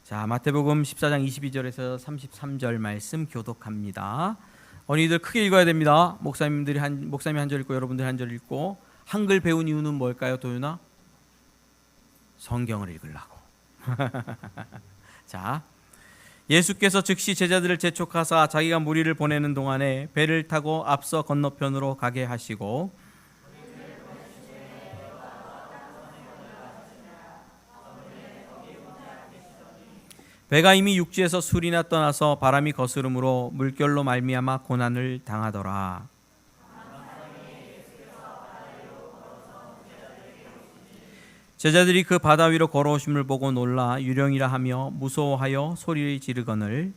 자, 마태복음 14장 22절에서 33절 말씀 교독합니다. 어린이들 크게 읽어야 됩니다. 목사님이 한 절 읽고 여러분들이 한 절 읽고. 한글 배운 이유는 뭘까요, 도윤아? 성경을 읽으려고. 자, 예수께서 즉시 제자들을 재촉하사 자기가 무리를 보내는 동안에 배를 타고 앞서 건너편으로 가게 하시고 배가 이미 육지에서 술이나 떠나서 바람이 거스름으로 물결로 말미암아 고난을 당하더라. 제자들이 그 바다 위로 걸어오심을 보고 놀라 유령이라 하며 무서워하여 소리를 지르거늘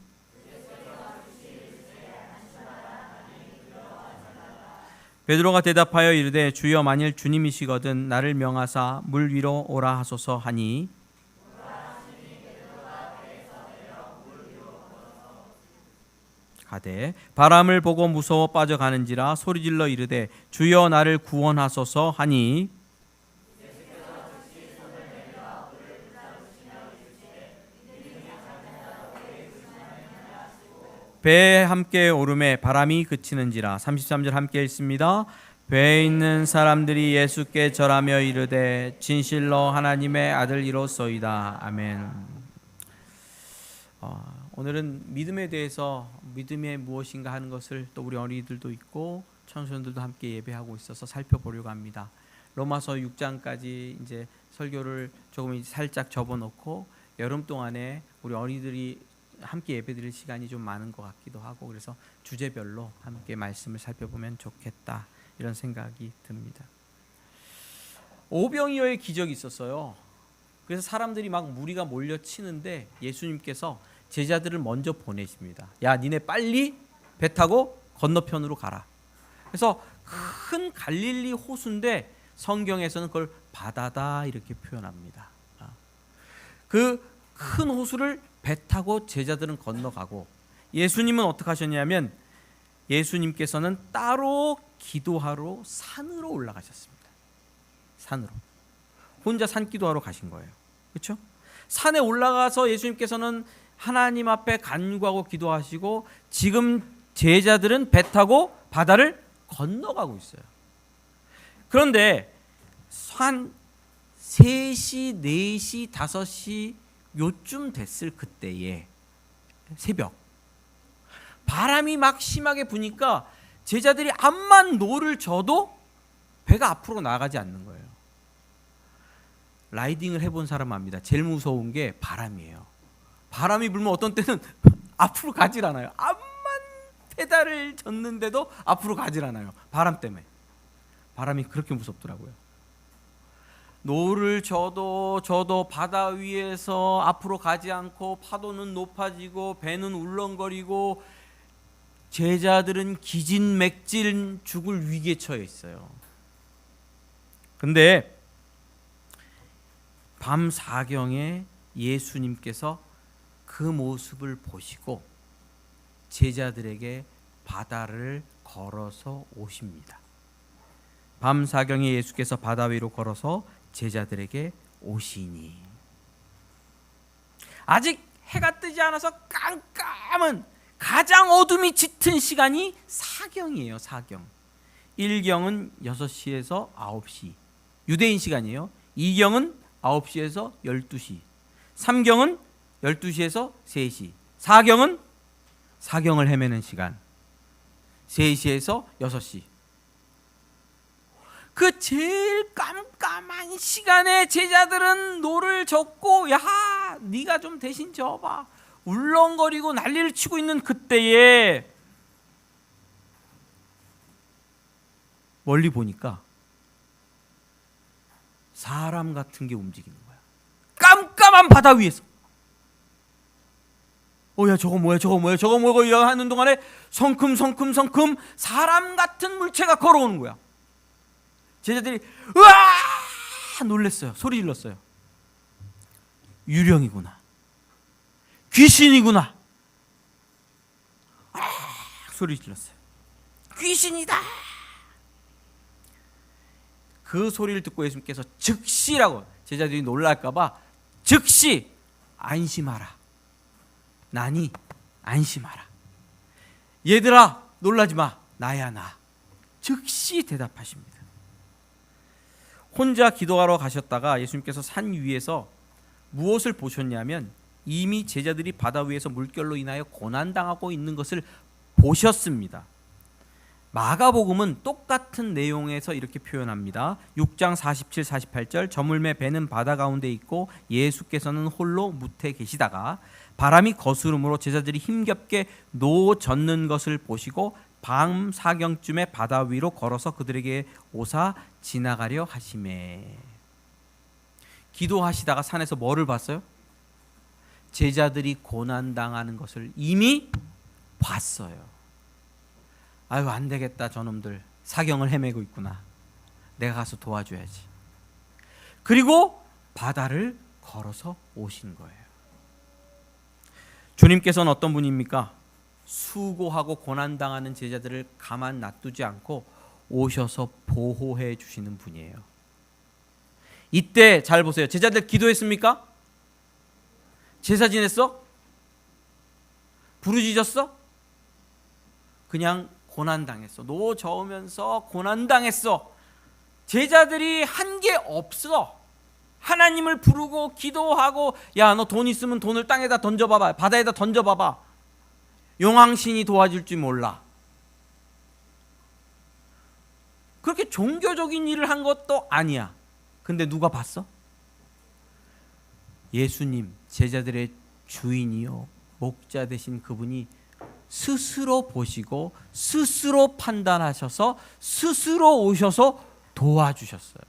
베드로가 대답하여 이르되 주여 만일 주님이시거든 나를 명하사 물 위로 오라 하소서 하니 가되 바람을 보고 무서워 빠져가는지라 소리질러 이르되 주여 나를 구원하소서 하니 배에 함께 오름에 바람이 그치는지라. 33절 함께 읽습니다. 배에 있는 사람들이 예수께 절하며 이르되 진실로 하나님의 아들이로소이다. 아멘. 오늘은 믿음에 대해서 믿음이 무엇인가 하는 것을 또 우리 어린이들도 있고 청소년들도 함께 예배하고 있어서 살펴보려고 합니다. 로마서 6장까지 이제 설교를 조금 살짝 접어놓고 여름 동안에 우리 어린이들이 함께 예배드릴 시간이 좀 많은 것 같기도 하고 그래서 주제별로 함께 말씀을 살펴보면 좋겠다 이런 생각이 듭니다. 오병이어의 기적이 있었어요. 그래서 사람들이 막 무리가 몰려치는데 예수님께서 제자들을 먼저 보내십니다. 야, 니네 빨리 배 타고 건너편으로 가라. 그래서 큰 갈릴리 호수인데 성경에서는 그걸 바다다 이렇게 표현합니다. 그 큰 호수를 배 타고 제자들은 건너가고 예수님은 어떻게 하셨냐면 예수님께서는 따로 기도하러 산으로 올라가셨습니다. 산으로. 혼자 산 기도하러 가신 거예요. 그렇죠? 산에 올라가서 예수님께서는 하나님 앞에 간구하고 기도하시고 지금 제자들은 배 타고 바다를 건너가고 있어요. 그런데 한 3시, 4시, 5시 요쯤 됐을 그때에 새벽 바람이 막 심하게 부니까 제자들이 암만 노를 져도 배가 앞으로 나가지 않는 거예요. 라이딩을 해본 사람 압니다. 제일 무서운 게 바람이에요. 바람이 불면 어떤 때는 앞으로 가질 않아요. 암만 페달을 젓는데도 앞으로 가질 않아요. 바람 때문에. 바람이 그렇게 무섭더라고요. 노를 져도 바다 위에서 앞으로 가지 않고 파도는 높아지고 배는 울렁거리고 제자들은 기진맥진 죽을 위기에 처해 있어요. 근데 밤 4경에 예수님께서 그 모습을 보시고 제자들에게 바다를 걸어서 오십니다. 밤 4경에 예수께서 바다 위로 걸어서 제자들에게 오시니 아직 해가 뜨지 않아서 깜깜한 가장 어둠이 짙은 시간이 4경이에요. 4경. 1경은 6시에서 9시 유대인 시간이에요. 2경은 9시에서 12시 3경은 12시에서 3시 4경은 4경을 헤매는 시간 3시에서 6시 그 제일 깜깜한 시간에 제자들은 노를 젓고 야 네가 좀 대신 져봐 울렁거리고 난리를 치고 있는 그때에 멀리 보니까 사람 같은 게 움직이는 거야. 깜깜한 바다 위에서 야 저거 뭐야 하는 동안에 성큼 사람 같은 물체가 걸어오는 거야. 제자들이 으아 놀랐어요. 소리 질렀어요. 유령이구나. 귀신이구나. 소리 질렀어요. 귀신이다. 그 소리를 듣고 예수님께서 즉시라고 제자들이 놀랄까 봐 즉시 안심하라. 나니 안심하라. 얘들아 놀라지 마. 나야 나. 즉시 대답하십니다. 혼자 기도하러 가셨다가 예수님께서 산 위에서 무엇을 보셨냐면 이미 제자들이 바다 위에서 물결로 인하여 고난당하고 있는 것을 보셨습니다. 마가복음은 똑같은 내용에서 이렇게 표현합니다. 6장 47, 48절 저물매 배는 바다 가운데 있고 예수께서는 홀로 무태 계시다가 바람이 거스름으로 제자들이 힘겹게 노 젓는 것을 보시고 밤 사경쯤에 바다 위로 걸어서 그들에게 오사 지나가려 하시매. 기도하시다가 산에서 뭐를 봤어요? 제자들이 고난당하는 것을 이미 봤어요. 아유 안 되겠다 저놈들 사경을 헤매고 있구나. 내가 가서 도와줘야지. 그리고 바다를 걸어서 오신 거예요. 주님께서는 어떤 분입니까? 수고하고 고난당하는 제자들을 가만 놔두지 않고 오셔서 보호해 주시는 분이에요. 이때 잘 보세요. 제자들 기도했습니까? 제사 지냈어? 부르짖었어? 그냥 고난당했어. 노 저으면서 고난당했어. 제자들이 한 게 없어. 하나님을 부르고 기도하고 야 너 돈 있으면 돈을 땅에다 던져봐봐. 바다에다 던져봐봐. 용왕신이 도와줄 줄 몰라. 그렇게 종교적인 일을 한 것도 아니야. 근데 누가 봤어? 예수님, 제자들의 주인이요 목자 되신 그분이 스스로 보시고 스스로 판단하셔서 스스로 오셔서 도와주셨어요.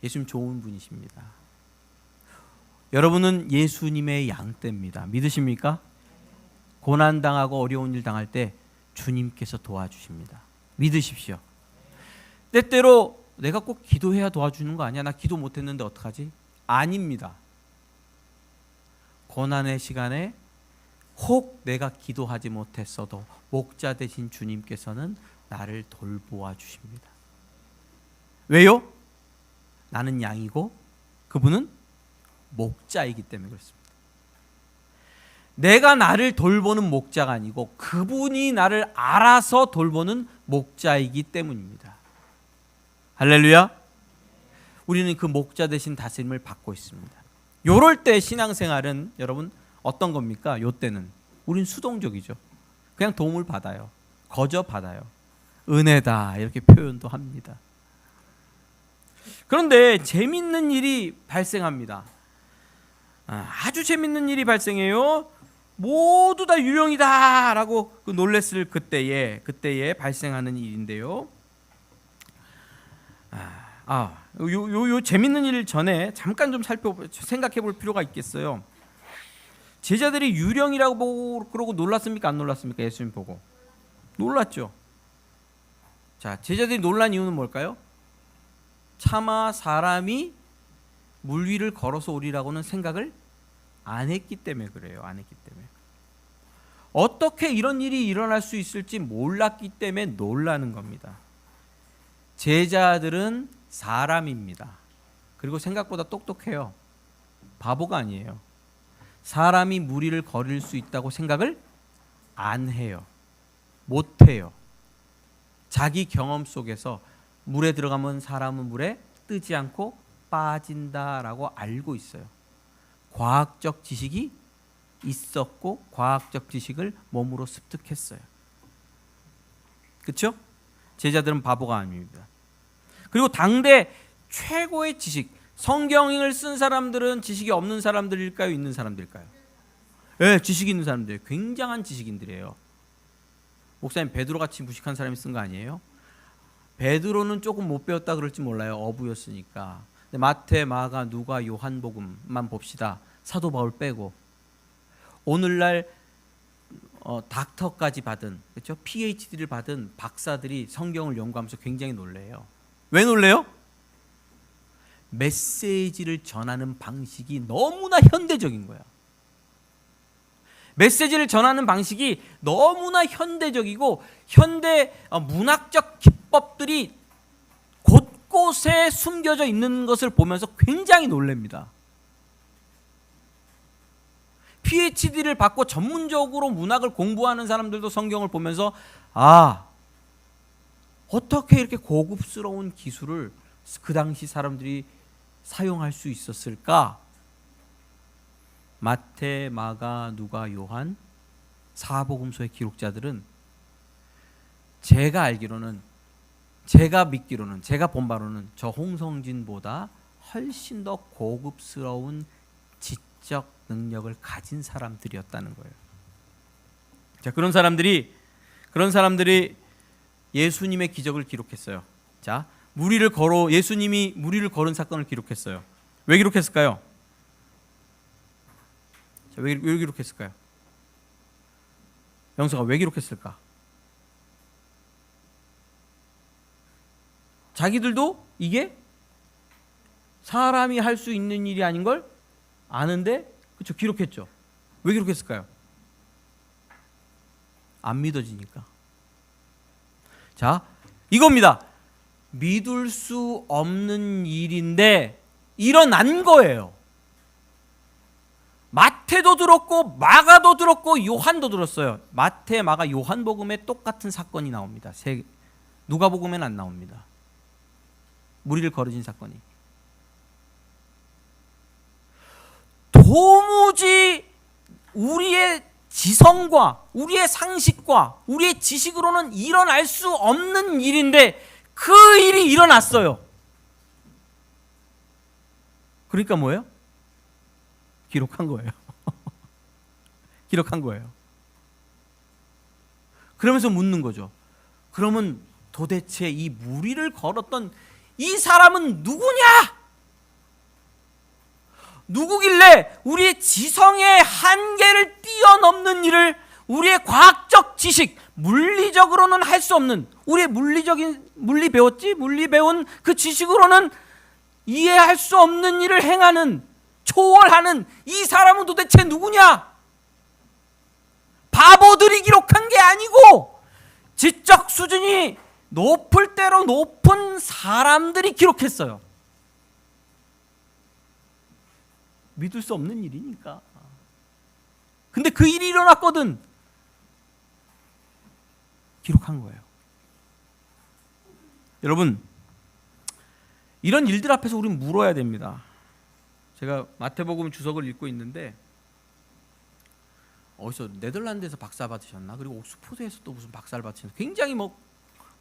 예수님 좋은 분이십니다. 여러분은 예수님의 양떼입니다. 믿으십니까? 고난당하고 어려운 일 당할 때 주님께서 도와주십니다. 믿으십시오. 때때로 내가 꼭 기도해야 도와주는 거 아니야? 나 기도 못했는데 어떡하지? 아닙니다. 고난의 시간에 혹 내가 기도하지 못했어도 목자 되신 주님께서는 나를 돌보아 주십니다. 왜요? 나는 양이고 그분은 목자이기 때문에 그렇습니다. 내가 나를 돌보는 목자가 아니고 그분이 나를 알아서 돌보는 목자이기 때문입니다. 할렐루야. 우리는 그 목자 되신 다스림을 받고 있습니다. 요럴 때 신앙생활은 여러분 어떤 겁니까? 요때는 우린 수동적이죠. 그냥 도움을 받아요. 거저 받아요. 은혜다 이렇게 표현도 합니다. 그런데 재밌는 일이 발생합니다. 아주 재밌는 일이 발생해요. 모두 다 유령이다 라고 놀랬을 그때에 발생하는 일인데요. 요 재밌는 일 전에 잠깐 좀 생각해 볼 필요가 있겠어요. 제자들이 유령이라고 그러고 놀랐습니까? 안 놀랐습니까? 예수님 보고 놀랐죠. 자, 제자들이 놀란 이유는 뭘까요? 차마 사람이 물 위를 걸어서 오리라고는 생각을 안 했기 때문에 그래요. 안 했기 때문에. 어떻게 이런 일이 일어날 수 있을지 몰랐기 때문에 놀라는 겁니다. 제자들은 사람입니다. 그리고 생각보다 똑똑해요. 바보가 아니에요. 사람이 물 위를 걸을 수 있다고 생각을 안 해요. 못 해요. 자기 경험 속에서 물에 들어가면 사람은 물에 뜨지 않고 빠진다라고 알고 있어요. 과학적 지식이 있었고 과학적 지식을 몸으로 습득했어요. 그렇죠? 제자들은 바보가 아닙니다. 그리고 당대 최고의 지식, 성경을 쓴 사람들은 지식이 없는 사람들일까요? 있는 사람들일까요? 네, 지식이 있는 사람들. 굉장한 지식인들이에요. 목사님 베드로같이 무식한 사람이 쓴 거 아니에요? 베드로는 조금 못 배웠다 그럴지 몰라요. 어부였으니까. 근데 마태, 마가, 누가, 요한복음만 봅시다. 사도 바울 빼고. 오늘날 닥터까지 받은, 그렇죠? PhD를 받은 박사들이 성경을 연구하면서 굉장히 놀래요. 왜 놀래요? 메시지를 전하는 방식이 너무나 현대적인 거야. 메시지를 전하는 방식이 너무나 현대적이고 현대 문학적 기법들이 곳곳에 숨겨져 있는 것을 보면서 굉장히 놀랍니다. PhD를 받고 전문적으로 문학을 공부하는 사람들도 성경을 보면서 어떻게 이렇게 고급스러운 기술을 그 당시 사람들이 사용할 수 있었을까? 마태, 마가, 누가, 요한 사복음서의 기록자들은 제가 알기로는, 제가 믿기로는, 제가 본 바로는 저 홍성진보다 훨씬 더 고급스러운 지적 능력을 가진 사람들이었다는 거예요. 자, 그런 사람들이 예수님의 기적을 기록했어요. 자, 예수님이 무리를 걸은 사건을 기록했어요. 왜 기록했을까요? 자, 왜 기록했을까요? 영서가 왜 기록했을까? 자기들도 이게 사람이 할 수 있는 일이 아닌 걸 아는데, 그렇죠, 기록했죠. 왜 기록했을까요? 안 믿어지니까. 자, 이겁니다. 믿을 수 없는 일인데 일어난 거예요. 마태도 들었고 마가도 들었고 요한도 들었어요. 마태, 마가, 요한복음에 똑같은 사건이 나옵니다. 누가복음에는 안 나옵니다. 무리를 거르진 사건이. 도무지 우리의 지성과 우리의 상식과 우리의 지식으로는 일어날 수 없는 일인데 그 일이 일어났어요. 그러니까 뭐예요? 기록한 거예요. 기록한 거예요. 그러면서 묻는 거죠. 그러면 도대체 이 무리를 걸었던 이 사람은 누구냐? 누구길래 우리의 지성의 한계를 뛰어넘는 일을, 우리의 과학적 지식, 물리적으로는 할 수 없는, 우리의 물리 배웠지? 물리 배운 그 지식으로는 이해할 수 없는 일을 행하는, 초월하는 이 사람은 도대체 누구냐? 바보들이 기록한 게 아니고 지적 수준이 높을 대로 높은 사람들이 기록했어요. 믿을 수 없는 일이니까. 근데 그 일이 일어났거든. 기록한 거예요. 여러분, 이런 일들 앞에서 우리는 물어야 됩니다. 제가 마태복음 주석을 읽고 있는데 어디서 네덜란드에서 박사 받으셨나? 그리고 옥스포드에서 또 무슨 박사를 받으셨나? 굉장히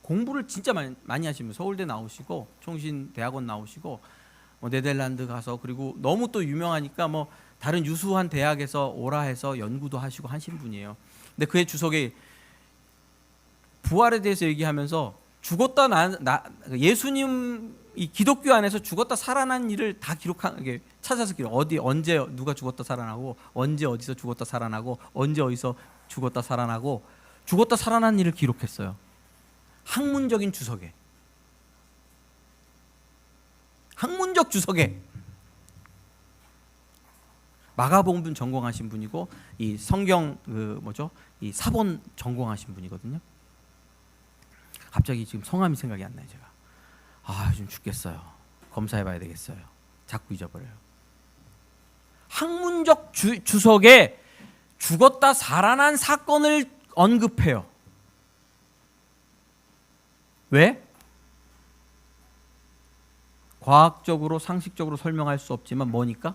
공부를 진짜 많이 하시면 서울대 나오시고 총신대학원 나오시고 네덜란드 가서, 그리고 너무 또 유명하니까 다른 유수한 대학에서 오라 해서 연구도 하시고 하신 분이에요. 근데 그의 주석에 부활에 대해서 얘기하면서 예수님 이 기독교 안에서 죽었다 살아난 일을 다 기록한, 찾아서 언제 누가 죽었다 살아나고, 언제 어디서 죽었다 살아나고, 언제 어디서 죽었다 살아나고, 죽었다 살아난 일을 기록했어요. 학문적인 주석에, 학문적 주석에. 마가복음 전공하신 분이고 이 성경 이 사본 전공하신 분이거든요. 갑자기 지금 성함이 생각이 안 나요. 제가 요즘 죽겠어요. 검사해봐야 되겠어요. 자꾸 잊어버려요. 학문적 주석에 죽었다 살아난 사건을 언급해요. 왜? 과학적으로 상식적으로 설명할 수 없지만 뭐니까?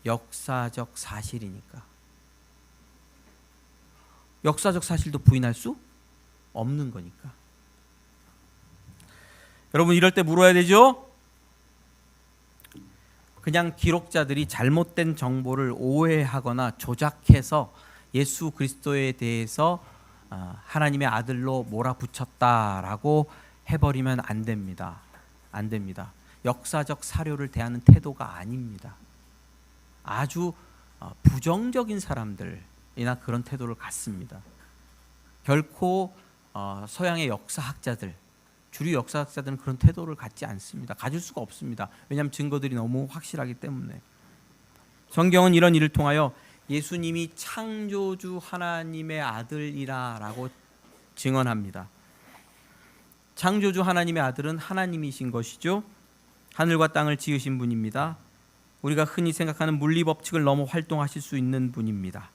역사적 사실이니까. 역사적 사실도 부인할 수 없는 거니까. 여러분, 이럴 때 물어야 되죠? 그냥 기록자들이 잘못된 정보를 오해하거나 조작해서 예수 그리스도에 대해서 하나님의 아들로 몰아붙였다라고 해버리면 안 됩니다. 안 됩니다. 역사적 사료를 대하는 태도가 아닙니다. 아주 부정적인 사람들이나 그런 태도를 갖습니다. 결코 서양의 역사학자들, 주류 역사학자들은 그런 태도를 갖지 않습니다. 가질 수가 없습니다. 왜냐하면 증거들이 너무 확실하기 때문에. 성경은 이런 일을 통하여 예수님이 창조주 하나님의 아들이라고 증언합니다. 창조주 하나님의 아들은 하나님이신 것이죠. 하늘과 땅을 지으신 분입니다. 우리가 흔히 생각하는 물리 법칙을 넘어 활동하실 수 있는 분입니다.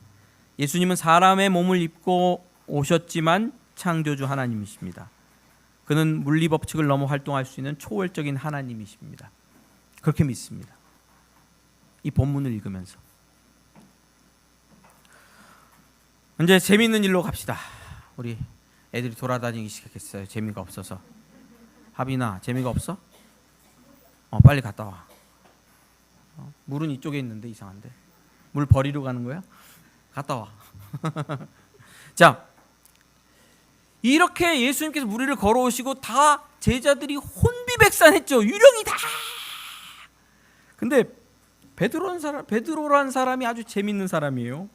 예수님은 사람의 몸을 입고 오셨지만 창조주 하나님이십니다. 그는 물리 법칙을 넘어 활동할 수 있는 초월적인 하나님이십니다. 그렇게 믿습니다. 이 본문을 읽으면서 이제 재미있는 일로 갑시다. 우리 애들이 돌아다니기 시작했어요. 재미가 없어서. 하빈아, 재미가 없어? 빨리 갔다 와. 물은 이쪽에 있는데 이상한데. 물 버리러 가는 거야? 갔다 와. 자, 이렇게 예수님께서 무리를 걸어오시고 다 제자들이 혼비백산했죠. 유령이다. 근데 베드로란 사람이 아주 재밌는 사람이에요.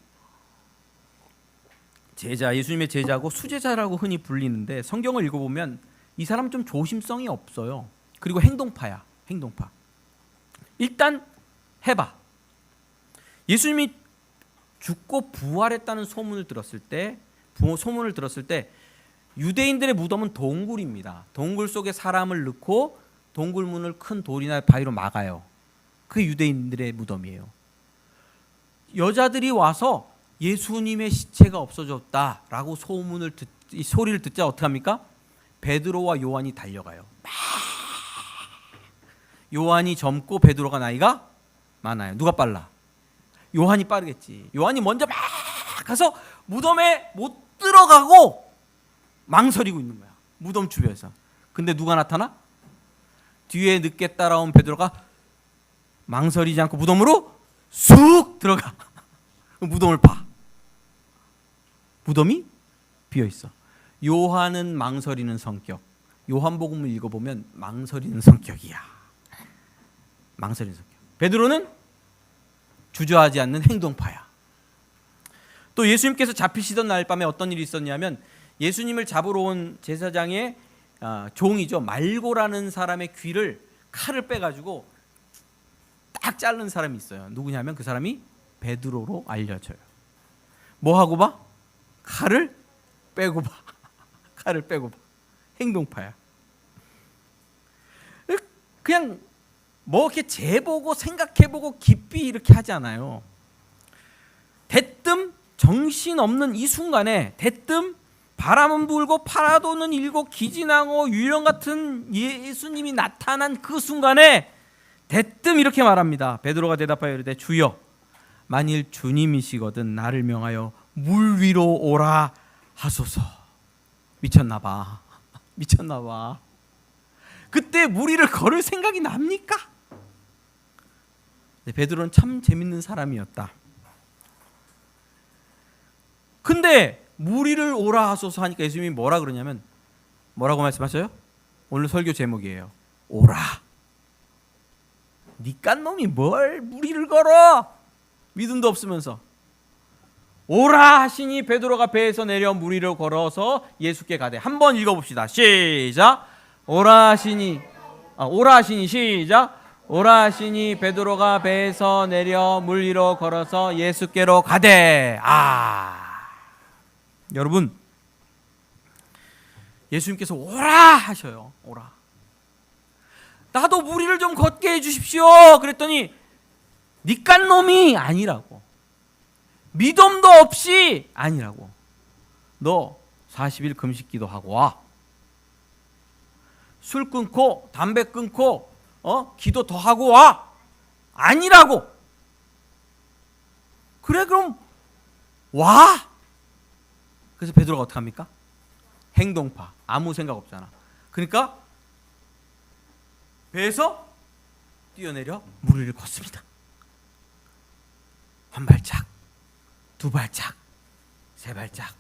예수님의 제자고 수제자라고 흔히 불리는데 성경을 읽어보면 이 사람 좀 조심성이 없어요. 그리고 행동파야. 행동파. 일단 해봐. 예수님이 죽고 부활했다는 소문을 들었을 때 유대인들의 무덤은 동굴입니다. 동굴 속에 사람을 넣고 동굴 문을 큰 돌이나 바위로 막아요. 그게 유대인들의 무덤이에요. 여자들이 와서 예수님의 시체가 없어졌다라고 소리를 듣자 어떻게 합니까? 베드로와 요한이 달려가요. 요한이 젊고 베드로가 나이가 많아요. 누가 빨라? 요한이 빠르겠지. 요한이 먼저 막 가서 무덤에 못 들어가고 망설이고 있는 거야. 무덤 주변에서. 근데 누가 나타나? 뒤에 늦게 따라온 베드로가 망설이지 않고 무덤으로 쑥 들어가. 무덤을 봐. 무덤이 비어 있어. 요한은 망설이는 성격. 요한복음을 읽어보면 망설이는 성격이야. 망설이는 성격. 베드로는 주저하지 않는 행동파야. 또 예수님께서 잡히시던 날 밤에 어떤 일이 있었냐면 예수님을 잡으러 온 제사장의 종이죠. 말고라는 사람의 귀를 칼을 빼가지고 딱 자른 사람이 있어요. 누구냐면 그 사람이 베드로로 알려져요. 뭐 하고 봐? 칼을 빼고 봐. 칼을 빼고 봐. 행동파야. 그냥 뭐 이렇게 재보고 생각해보고 깊이 이렇게 하지 않아요. 대뜸 정신없는 이 순간에 대뜸 바람은 불고 파라도는 일고 기진하고 유령 같은 예수님이 나타난 그 순간에 대뜸 이렇게 말합니다. 베드로가 대답하여 이르되 주여 만일 주님이시거든 나를 명하여 물 위로 오라 하소서. 미쳤나 봐. 미쳤나 봐. 그때 물 위를 걸을 생각이 납니까? 베드로는 참 재밌는 사람이었다. 근데 물 위를 오라 하소서 하니까 예수님이 뭐라 그러냐면 뭐라고 말씀하셔요? 오늘 설교 제목이에요. 오라. 니깐 놈이 뭘 물 위를 걸어? 믿음도 없으면서. 오라 하시니 베드로가 배에서 내려 물 위로 걸어서 예수께 가되. 한번 읽어봅시다. 시작. 오라 하시니 시작. 오라 하시니 베드로가 배에서 내려 물 위로 걸어서 예수께로 가되. 여러분, 예수님께서 오라 하셔요. 오라. 나도 물 위를 좀 걷게 해주십시오. 그랬더니 니깐 놈이 아니라고. 믿음도 없이 아니라고. 너 40일 금식 기도하고 와. 술 끊고 담배 끊고 기도 더 하고 와. 아니라고. 그래 그럼 와. 그래서 베드로가 어떻게 합니까? 행동파. 아무 생각 없잖아. 그러니까 배에서 뛰어내려 물 위를 걷습니다. 한 발짝, 두 발짝, 세 발짝,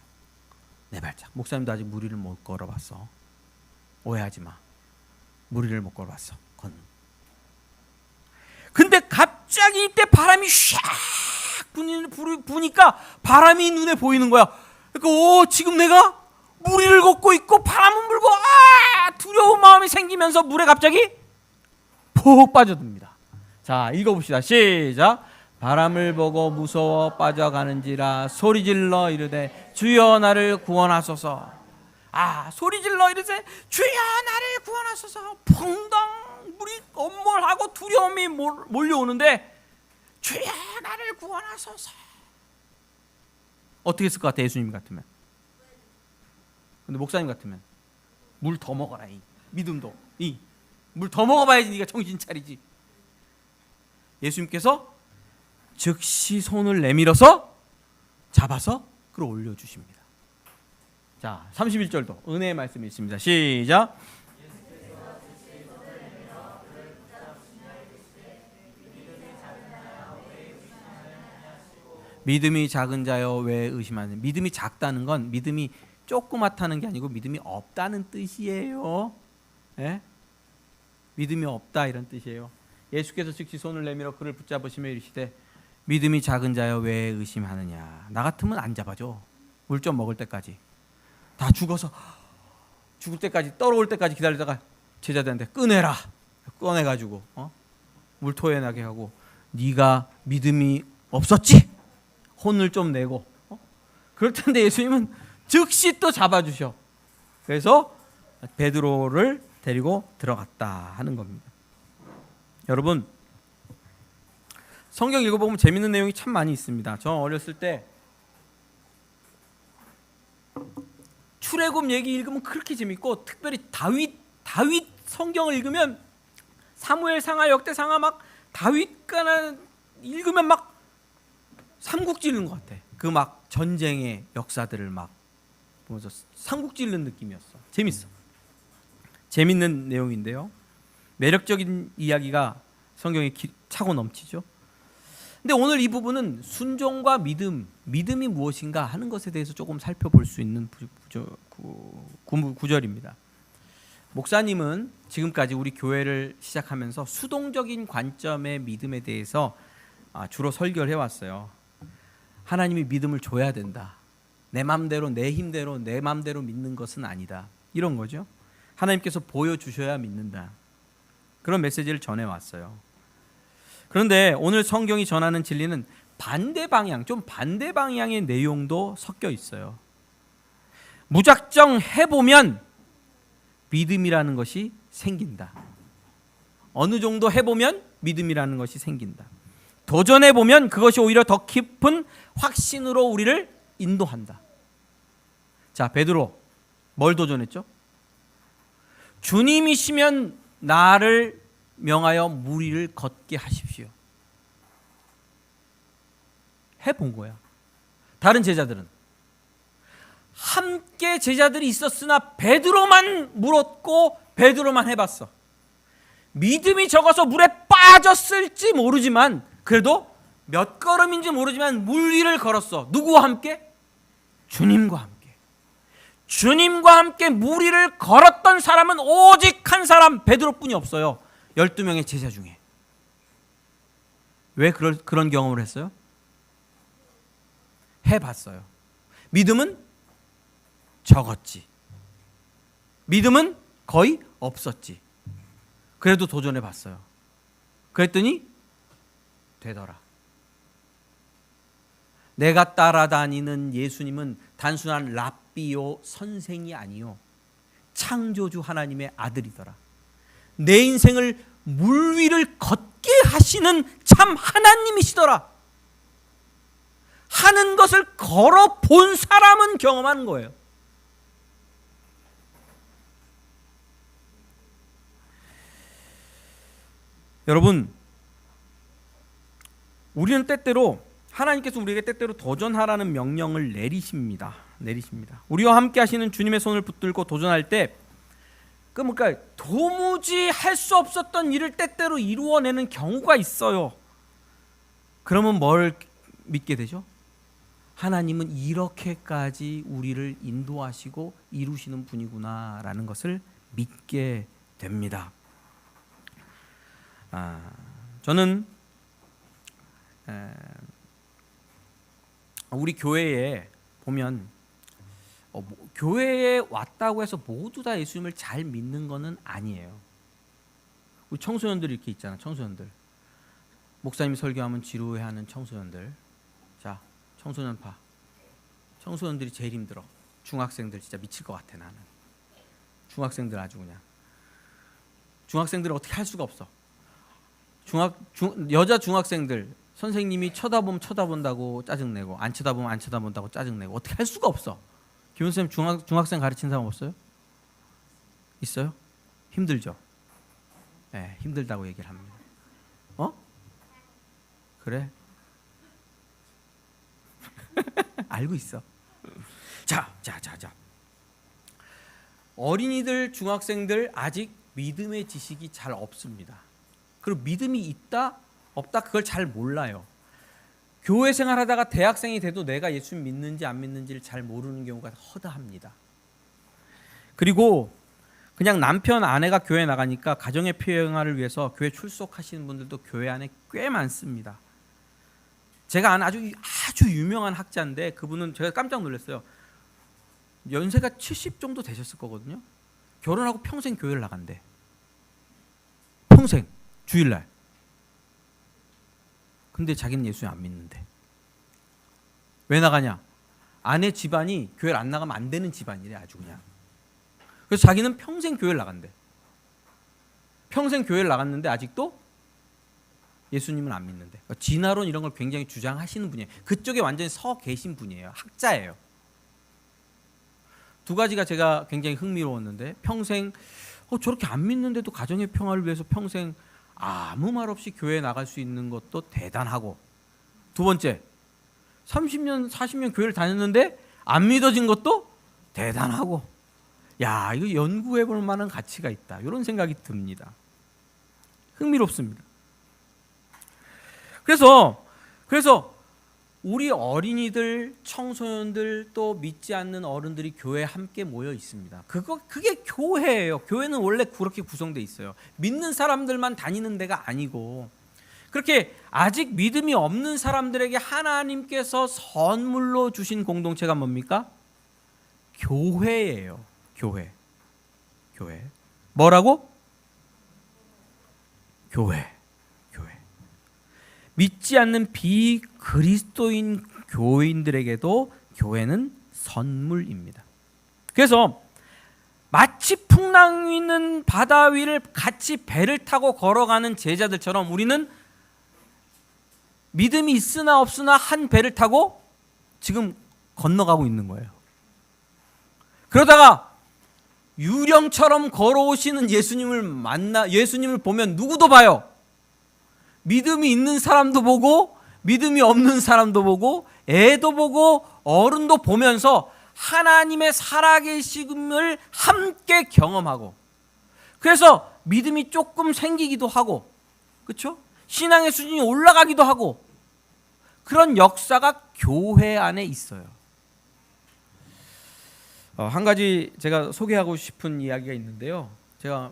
네 발짝. 목사님도 아직 물 위를 못 걸어봤어. 오해하지 마. 물 위를 못 걸어봤어. 근데 갑자기 이때 바람이 샥 부니까 바람이 눈에 보이는 거야. 그러니까 지금 내가 물 위를 걷고 있고 바람은 불고 두려운 마음이 생기면서 물에 갑자기 푹 빠져듭니다. 자, 읽어봅시다. 시작. 바람을 보고 무서워 빠져가는지라 소리질러 이르되 주여 나를 구원하소서. 소리질러 이르되 주여 나를 구원하소서. 펑당 물이 엄몰하고 두려움이 몰려오는데 주여 나를 구원하소서. 어떻게 했을 것 같아? 예수님 같으면. 근데 목사님 같으면 물 더 먹어라. 이 믿음도 이 물 더 먹어봐야지 네가 정신 차리지. 예수님께서 즉시 손을 내밀어서 잡아서 끌어올려 주십니다. 자, 31절도 은혜의 말씀이 있습니다. 시작. 믿음이 작은 자여 왜 의심하느냐. 믿음이 작다는 건 믿음이 조그맣다는 게 아니고 믿음이 없다는 뜻이에요. 예? 믿음이 없다 이런 뜻이에요. 예수께서 즉시 손을 내밀어 그를 붙잡으시며 이르시되 믿음이 작은 자여 왜 의심하느냐. 나 같으면 안 잡아줘. 물 좀 먹을 때까지. 다 죽어서 죽을 때까지 떨어올 때까지 기다리다가 제자들한테 꺼내라. 꺼내가지고 물 토해나게 하고 네가 믿음이 없었지? 혼을 좀 내고 그럴 텐데 예수님은 즉시 또 잡아주셔. 그래서 베드로를 데리고 들어갔다 하는 겁니다. 여러분 성경 읽어보면 재밌는 내용이 참 많이 있습니다. 저 어렸을 때 출애굽 얘기 읽으면 그렇게 재밌고 특별히 다윗 성경을 읽으면 사무엘상하 역대상하 막 다윗가나 읽으면 막 삼국 찌르는 것 같아. 그 막 전쟁의 역사들을 막 보면서 삼국 찌르는 느낌이었어. 재밌어. 재밌는 내용인데요. 매력적인 이야기가 성경에 차고 넘치죠. 근데 오늘 이 부분은 순종과 믿음이 무엇인가 하는 것에 대해서 조금 살펴볼 수 있는 구절입니다. 목사님은 지금까지 우리 교회를 시작하면서 수동적인 관점의 믿음에 대해서 주로 설교를 해왔어요. 하나님이 믿음을 줘야 된다. 내 맘대로 내 힘대로 내 맘대로 믿는 것은 아니다. 이런 거죠. 하나님께서 보여주셔야 믿는다. 그런 메시지를 전해왔어요. 그런데 오늘 성경이 전하는 진리는 반대 방향의 내용도 섞여 있어요. 무작정 해보면 믿음이라는 것이 생긴다. 어느 정도 해보면 믿음이라는 것이 생긴다. 도전해보면 그것이 오히려 더 깊은 확신으로 우리를 인도한다. 자, 베드로 뭘 도전했죠? 주님이시면 나를 명하여 물 위를 걷게 하십시오. 해본 거야. 다른 제자들은 함께 제자들이 있었으나 베드로만 물었고 베드로만 해봤어. 믿음이 적어서 물에 빠졌을지 모르지만 그래도 몇 걸음인지 모르지만 물 위를 걸었어. 누구와 함께? 주님과 함께. 주님과 함께 물 위를 걸었던 사람은 오직 한 사람 베드로뿐이 없어요. 12명의 제자 중에. 왜 그런 경험을 했어요? 해봤어요. 믿음은 적었지. 믿음은 거의 없었지. 그래도 도전해봤어요. 그랬더니 되더라. 내가 따라다니는 예수님은 단순한 랍비요 선생이 아니요 창조주 하나님의 아들이더라. 내 인생을 물 위를 걷게 하시는 참 하나님이시더라 하는 것을 걸어 본 사람은 경험하는 거예요. 여러분, 우리는 때때로 하나님께서 우리에게 때때로 도전하라는 명령을 내리십니다. 우리와 함께 하시는 주님의 손을 붙들고 도전할 때 그러니까 도무지 할 수 없었던 일을 때때로 이루어내는 경우가 있어요. 그러면 뭘 믿게 되죠? 하나님은 이렇게까지 우리를 인도하시고 이루시는 분이구나라는 것을 믿게 됩니다. 저는 우리 교회에 보면 교회에 왔다고 해서 모두 다 예수님을 잘 믿는 것은 아니에요. 우리 청소년들 이렇게 있잖아. 청소년들 목사님이 설교하면 지루해하는 청소년들. 자, 청소년파. 청소년들이 제일 힘들어. 중학생들 진짜 미칠 것 같아. 나는 중학생들 아주 그냥 중학생들은 어떻게 할 수가 없어. 여자 중학생들 선생님이 쳐다보면 쳐다본다고 짜증내고 안 쳐다보면 안 쳐다본다고 짜증내고 어떻게 할 수가 없어. 김원쌤 중학생 가르친 사람 없어요? 있어요? 힘들죠? 네, 힘들다고 얘기를 합니다. 그래? 알고 있어. 자. 어린이들, 중학생들 아직 믿음의 지식이 잘 없습니다. 그리고 믿음이 있다, 없다 그걸 잘 몰라요. 교회 생활하다가 대학생이 돼도 내가 예수 믿는지 안 믿는지를 잘 모르는 경우가 허다합니다. 그리고 그냥 남편, 아내가 교회 나가니까 가정의 평화를 위해서 교회 출석하시는 분들도 교회 안에 꽤 많습니다. 제가 아는 아주 유명한 학자인데 그분은 제가 깜짝 놀랐어요. 연세가 70 정도 되셨을 거거든요. 결혼하고 평생 교회를 나간대. 평생 주일날. 근데 자기는 예수 안 믿는데. 왜 나가냐? 아내 집안이 교회를 안 나가면 안 되는 집안이래. 아주 그냥. 그래서 자기는 평생 교회를 나간대. 평생 교회를 나갔는데 아직도 예수님은 안 믿는데. 진화론 이런 걸 굉장히 주장하시는 분이에요. 그쪽에 완전히 서 계신 분이에요. 학자예요. 두 가지가 제가 굉장히 흥미로웠는데, 평생 저렇게 안 믿는데도 가정의 평화를 위해서 평생 아무 말 없이 교회에 나갈 수 있는 것도 대단하고, 두 번째 30년 40년 교회를 다녔는데 안 믿어진 것도 대단하고, 야, 이거 연구해 볼 만한 가치가 있다, 이런 생각이 듭니다. 흥미롭습니다. 그래서 우리 어린이들, 청소년들, 또 믿지 않는 어른들이 교회에 함께 모여 있습니다. 그게 교회예요. 교회는 원래 그렇게 구성되어 있어요. 믿는 사람들만 다니는 데가 아니고, 그렇게 아직 믿음이 없는 사람들에게 하나님께서 선물로 주신 공동체가 뭡니까? 교회예요. 교회. 뭐라고? 교회. 믿지 않는 비그리스도인 교인들에게도 교회는 선물입니다. 그래서 마치 풍랑 있는 바다 위를 같이 배를 타고 걸어가는 제자들처럼 우리는 믿음이 있으나 없으나 한 배를 타고 지금 건너가고 있는 거예요. 그러다가 유령처럼 걸어오시는 예수님을 보면 누구도 봐요. 믿음이 있는 사람도 보고 믿음이 없는 사람도 보고 애도 보고 어른도 보면서 하나님의 살아계심을 함께 경험하고, 그래서 믿음이 조금 생기기도 하고, 그렇죠? 신앙의 수준이 올라가기도 하고, 그런 역사가 교회 안에 있어요. 한 가지 제가 소개하고 싶은 이야기가 있는데요. 제가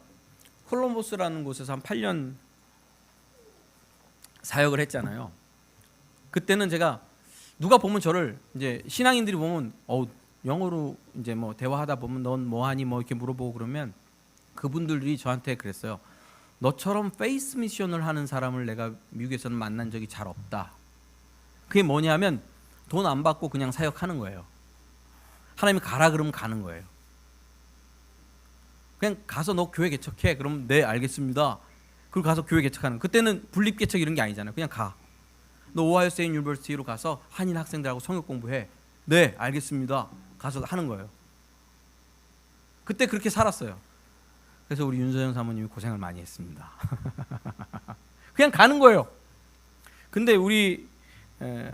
콜럼버스라는 곳에서 한 8년 사역을 했잖아요. 그때는 제가 누가 보면 저를 이제 신앙인들이 보면 영어로 이제 뭐 대화하다 보면 넌 뭐하니 뭐 이렇게 물어보고 그러면 그분들이 저한테 그랬어요. 너처럼 페이스 미션을 하는 사람을 내가 미국에서는 만난 적이 잘 없다. 그게 뭐냐면 돈 안 받고 그냥 사역하는 거예요. 하나님이 가라 그러면 가는 거예요. 그냥 가서 너 교회 개척해. 그럼 네 알겠습니다. 그리고 가서 교회 개척하는. 그때는 분립 개척 이런 게 아니잖아요. 그냥 가. 너 오하이오 스테이트 유니버시티로 가서 한인 학생들하고 성역 공부해. 네 알겠습니다. 가서 하는 거예요. 그때 그렇게 살았어요. 그래서 우리 윤서영 사모님이 고생을 많이 했습니다. 그냥 가는 거예요. 근데 우리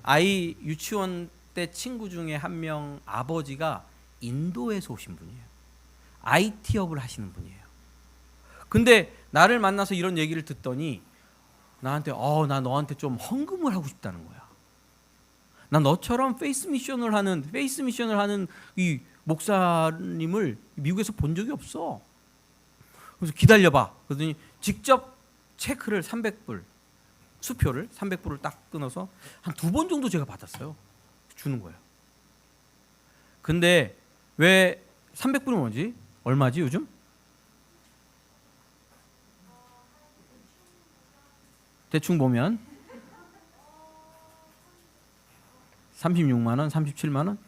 아이 유치원 때 친구 중에 한 명 아버지가 인도에서 오신 분이에요. IT업을 하시는 분이에요. 근데 나를 만나서 이런 얘기를 듣더니 나한테 나 너한테 좀 헌금을 하고 싶다는 거야. 나 너처럼 페이스 미션을 하는 이 목사님을 미국에서 본 적이 없어. 그래서 기다려봐. 그러더니 직접 체크를 300불, 수표를 300불을 딱 끊어서 한 2번 정도 제가 받았어요. 주는 거예요. 근데 왜 300불은 뭐지? 얼마지 요즘? 대충 보면 36만 원, 37만 원?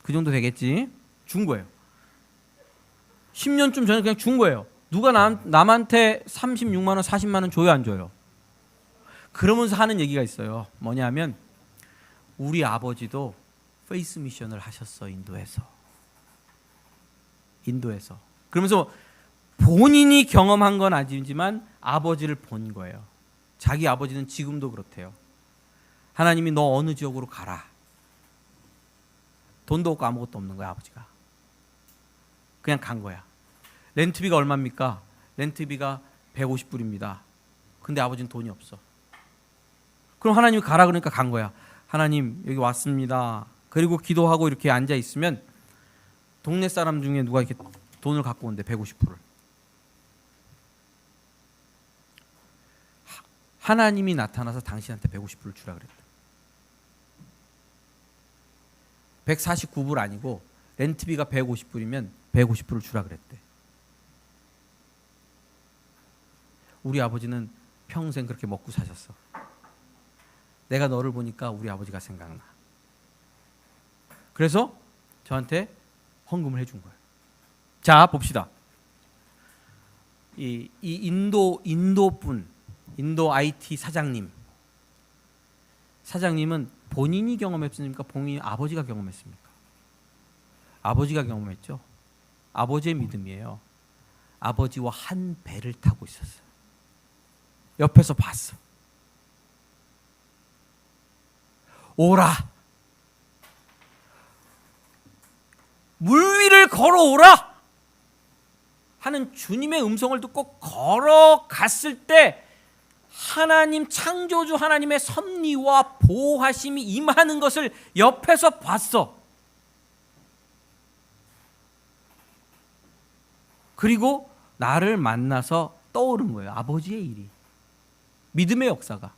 그 정도 되겠지. 준 거예요. 10년쯤 전에 그냥 준 거예요. 누가 남한테 36만 원, 40만 원 줘요, 안 줘요? 그러면서 하는 얘기가 있어요. 뭐냐면 우리 아버지도 페이스 미션을 하셨어, 인도에서. 그러면서 본인이 경험한 건 아니지만 아버지를 본 거예요. 자기 아버지는 지금도 그렇대요. 하나님이 너 어느 지역으로 가라. 돈도 없고 아무것도 없는 거야, 아버지가. 그냥 간 거야. 렌트비가 얼마입니까? 렌트비가 150불입니다. 근데 아버지는 돈이 없어. 그럼 하나님이 가라 그러니까 간 거야. 하나님 여기 왔습니다. 그리고 기도하고 이렇게 앉아 있으면 동네 사람 중에 누가 이렇게 돈을 갖고 온대, 150불을. 하나님이 나타나서 당신한테 150불을 주라 그랬대. 149불 아니고 렌트비가 150불이면 150불을 주라 그랬대. 우리 아버지는 평생 그렇게 먹고 사셨어. 내가 너를 보니까 우리 아버지가 생각나. 그래서 저한테 헌금을 해준 거예요. 자, 봅시다. 이 인도 IT 사장님은 본인이 경험했습니까? 본인이 아버지가 경험했습니까? 아버지가 경험했죠. 아버지의 믿음이에요. 아버지와 한 배를 타고 있었어요. 옆에서 봤어. 오라. 물 위를 걸어오라 하는 주님의 음성을 듣고 걸어갔을 때 하나님, 창조주 하나님의 섭리와 보호하심이 임하는 것을 옆에서 봤어. 그리고 나를 만나서 떠오른 거예요. 아버지의 일이. 믿음의 역사가.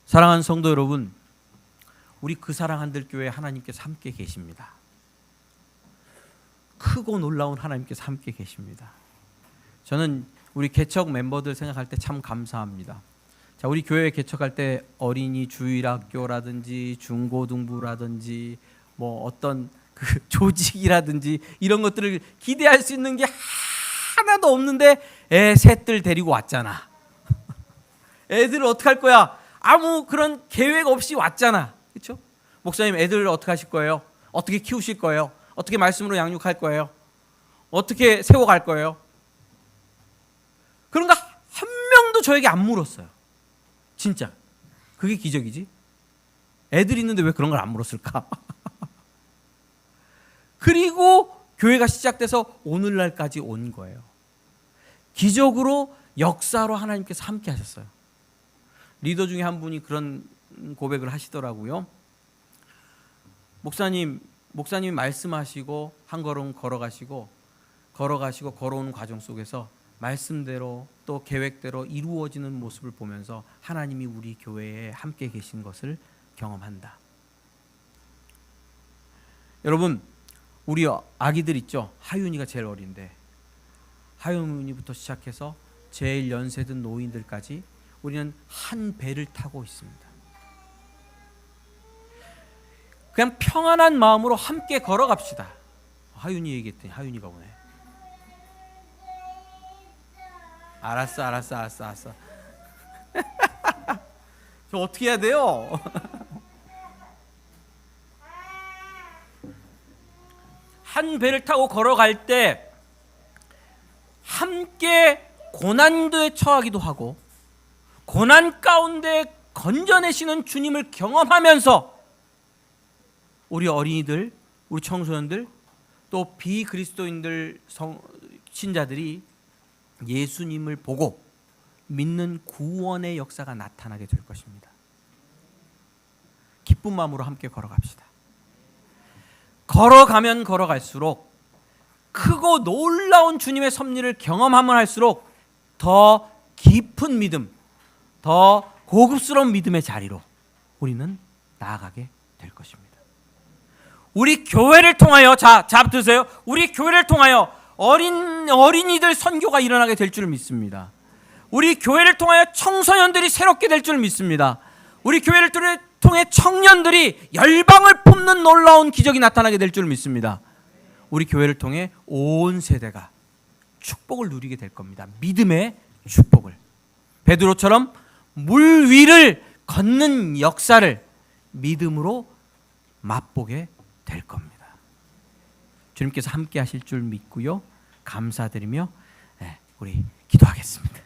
사랑하는 성도 여러분, 우리 그 사랑 한들교회 하나님께서 함께 계십니다. 크고 놀라운 하나님께서 함께 계십니다. 저는 우리 개척 멤버들 생각할 때 참 감사합니다. 자, 우리 교회 개척할 때 어린이 주일학교라든지 중고등부라든지 뭐 어떤 그 조직이라든지 이런 것들을 기대할 수 있는 게 하나도 없는데 애 셋들 데리고 왔잖아. 애들을 어떻게 할 거야? 아무 그런 계획 없이 왔잖아. 그렇죠? 목사님, 애들을 어떻게 하실 거예요? 어떻게 키우실 거예요? 어떻게 말씀으로 양육할 거예요? 어떻게 세워갈 거예요? 그런가 한 명도 저에게 안 물었어요. 진짜 그게 기적이지. 애들 있는데 왜 그런 걸 안 물었을까? 그리고 교회가 시작돼서 오늘날까지 온 거예요. 기적으로, 역사로 하나님께서 함께 하셨어요. 리더 중에 한 분이 그런 고백을 하시더라고요. 목사님이 말씀하시고 한 걸음 걸어가시고 걸어오는 과정 속에서 말씀대로 또 계획대로 이루어지는 모습을 보면서 하나님이 우리 교회에 함께 계신 것을 경험한다. 여러분, 우리 아기들 있죠? 하윤이가 제일 어린데 하윤이부터 시작해서 제일 연세든 노인들까지 우리는 한 배를 타고 있습니다. 그냥 평안한 마음으로 함께 걸어갑시다. 하윤이 얘기했더니 하윤이가 오네. 알았어. 저 어떻게 해야 돼요? 한 배를 타고 걸어갈 때 함께 고난도에 처하기도 하고 고난 가운데 건져내시는 주님을 경험하면서 우리 어린이들, 우리 청소년들, 또 비그리스도인들 신자들이 예수님을 보고 믿는 구원의 역사가 나타나게 될 것입니다. 기쁜 마음으로 함께 걸어갑시다. 걸어가면 걸어갈수록 크고 놀라운 주님의 섭리를 경험하면 할수록 더 깊은 믿음, 더 고급스러운 믿음의 자리로 우리는 나아가게 될 것입니다. 우리 교회를 통하여, 자 들으세요. 우리 교회를 통하여 어린이들 선교가 일어나게 될 줄 믿습니다. 우리 교회를 통하여 청소년들이 새롭게 될 줄 믿습니다. 우리 교회를 통해 청년들이 열방을 품는 놀라운 기적이 나타나게 될 줄 믿습니다. 우리 교회를 통해 온 세대가 축복을 누리게 될 겁니다. 믿음의 축복을. 베드로처럼 물 위를 걷는 역사를 믿음으로 맛보게 될 겁니다. 주님께서 함께 하실 줄 믿고요. 감사드리며 우리 기도하겠습니다.